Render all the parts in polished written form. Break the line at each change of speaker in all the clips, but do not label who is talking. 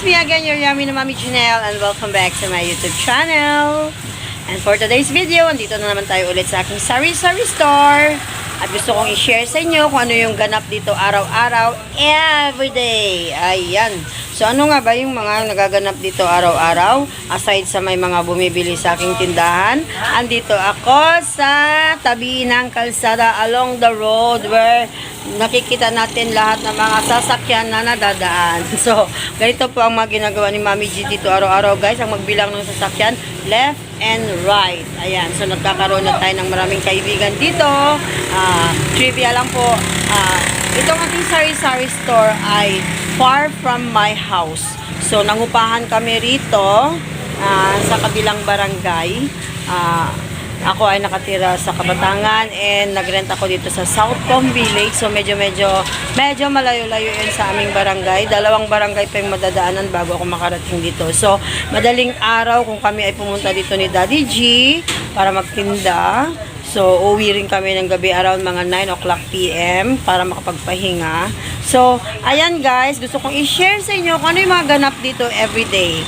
It's me again, your yummy na Mami Janelle, and welcome back to my YouTube channel. And for today's video, andito na naman tayo ulit sa aking sari-sari store. At gusto kong i-share sa inyo kung ano yung ganap dito araw-araw, everyday. Ayan. So ano nga ba yung mga nagaganap dito araw-araw? Aside sa may mga bumibili sa aking tindahan, andito ako sa tabi ng kalsada along the road where nakikita natin lahat ng mga sasakyan na nadadaan. So, ganito po ang mga ginagawa ni Mami G dito araw-araw, guys. Ang magbilang ng sasakyan, left and right. Ayan. So, nagkakaroon na tayo ng maraming kaibigan dito. Trivia lang po. Itong ating sari-sari store ay far from my house. So, nangupahan kami rito sa kabilang barangay. Ako ay nakatira sa Kabatangan and nagrent ako dito sa South Com Village. So medyo malayo-layo yun sa aming barangay. Dalawang barangay pa yung madadaanan bago ako makarating dito. So madaling araw kung kami ay pumunta dito ni Daddy G para magtinda. So uwi rin kami ng gabi around mga 9 o'clock PM para makapagpahinga. So ayan guys, gusto kong i-share sa inyo kung ano yung mga ganap dito everyday.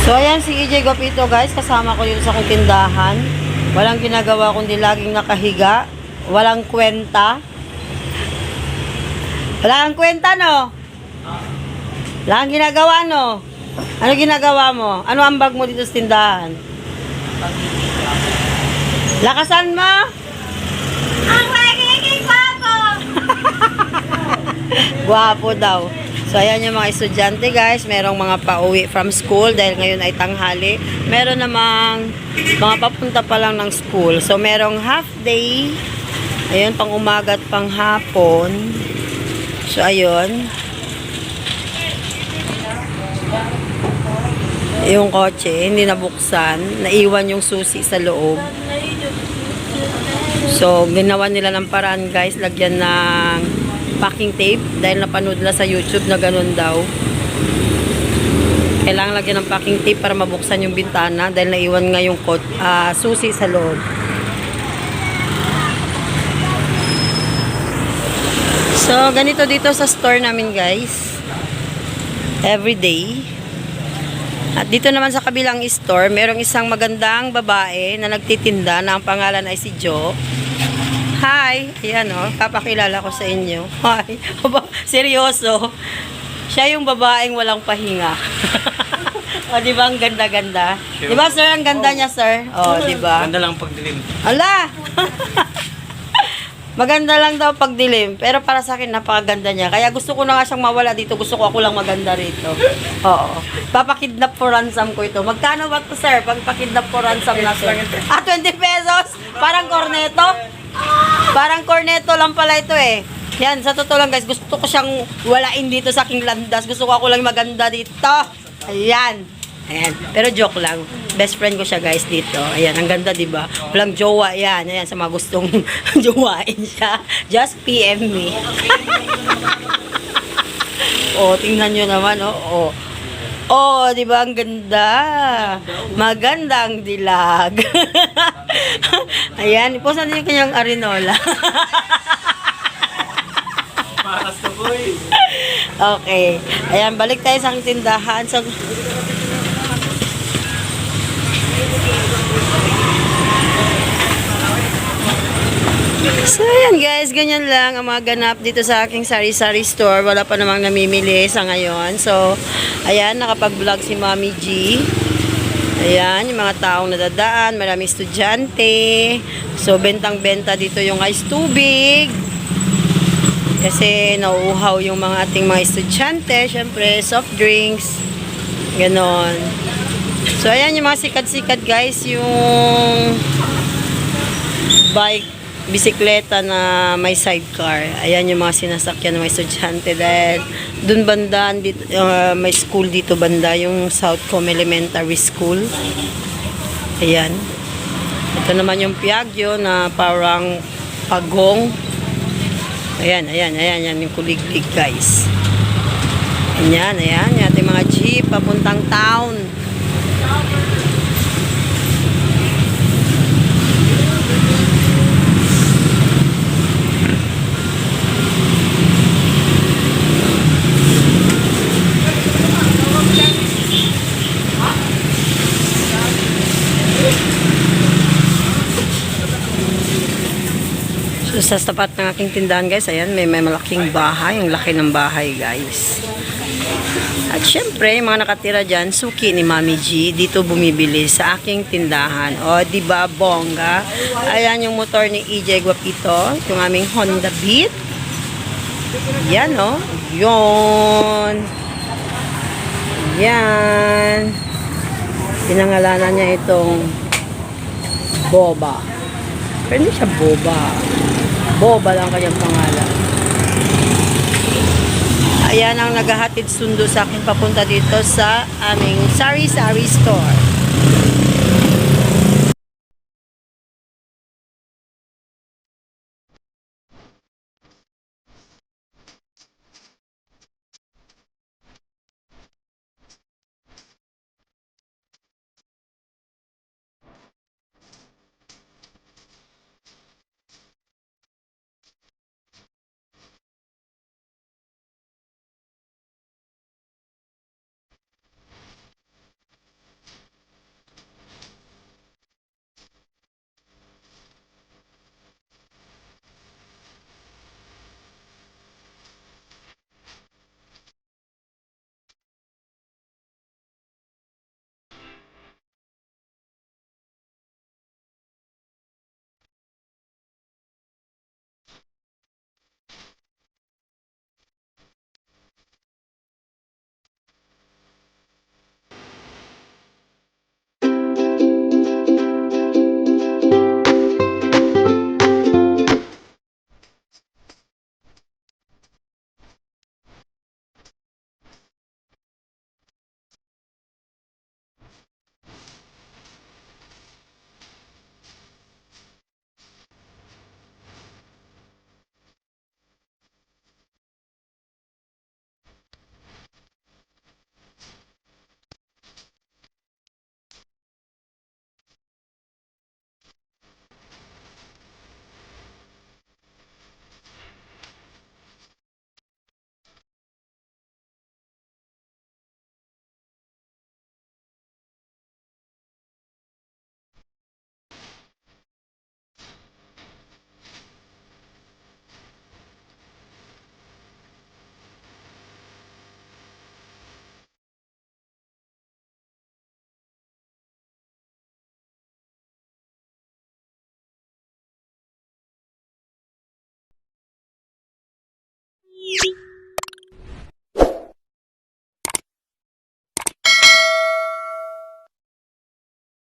So, ayan si EJ Gopito guys, kasama ko dito sa akong tindahan. Walang ginagawa kundi laging nakahiga. Walang kwenta. Wala kang kwenta, no? Wala kang ginagawa, no? Ano ginagawa mo? Ano ang bag mo dito sa tindahan? Lakasan mo? Ang magiging gwapo! Gwapo daw. So, ayan yung mga estudyante guys. Merong mga pauwi from school dahil ngayon ay tanghali. Meron namang mga papunta pa lang ng school. So, merong half day. Ayun, pang umaga at pang hapon. So, ayun. Yung kotse, hindi nabuksan. Naiwan yung susi sa loob. So, ginawa nila ng paraan guys. Lagyan ng packing tape dahil napanood nila sa YouTube na ganun daw. Kailangan lagyan ng packing tape para mabuksan yung bintana dahil naiwan nga yung susi sa loob. So, ganito dito sa store namin guys. Everyday. At dito naman sa kabilang store, merong isang magandang babae na nagtitinda na ang pangalan ay si Jo. Hi! Ayan o, papakilala ko sa inyo. Hi! Seryoso. Siya yung babaeng walang pahinga. O, diba ang ganda-ganda? Sure. Diba sir, ang ganda niya sir? O, diba?
Ganda lang pagdilim.
Ala! Maganda lang daw pagdilim. Pero para sa akin, napakaganda niya. Kaya gusto ko na nga siyang mawala dito. Gusto ko ako lang maganda rito. Oo. Papakidnap for ransom ko ito. Magkano ba ito sir? Pagpakidnap for ransom na sir? 20 pesos? Parang corneto? Parang corneto lang pala ito eh. Yan, sa totoo lang guys, gusto ko siyang walain dito sa aking landas. Gusto ko ako lang maganda dito. Ayan. Ayan. Pero joke lang. Best friend ko siya guys dito. Ayan, ang ganda diba? Walang jowa yan. Ayan, sa mga gustong jowain siya. Just PM me. Oh, tingnan nyo naman oh. Oh, di ba ang ganda? Magandang dilag. Ayan, ipost natin yung kanyang arinola.
Paras na boy.
Okay. Ayan, balik tayo sa aking tindahan. So, So, ayan guys, ganyan lang ang mga ganap dito sa aking sari-sari store. Wala pa namang namimili sa ngayon. So, ayan, nakapag-vlog si Mommy G. Ayan, yung mga taong nadadaan, maraming estudyante. So, bentang-benta dito yung ice tubig. Kasi nauuhaw yung mga ating mga estudyante. Siyempre, soft drinks. Ganon. So, ayan yung mga sikat-sikat guys. Yung bike, bisikleta na may sidecar. Ayan yung mga sinasakyan ng mga estudyante. Dahil dun banda, dito, may school dito banda. Yung South Com Elementary School. Ayan. Ito naman yung Piaggio na parang pagong. Ayan, ayan, ayan, yan yung kuliglig guys. Ayan, ayan, yung ating mga jeep papuntang town. So, sa tapat ng aking tindahan guys, ayan, may malaking bahay. Ang laki ng bahay guys. At syempre, yung mga nakatira dyan, suki ni Mami G, dito bumibili sa aking tindahan. O, diba, bongga? Ayan yung motor ni EJ Guapito, yung aming Honda Beat. Yan, o. Yun. Yan. Pinangalanan niya itong Boba. Pero hindi siya Boba. Boba lang kanyang pangalan. Ayan ang naghahatid sundo sa akin papunta dito sa aming sari-sari store.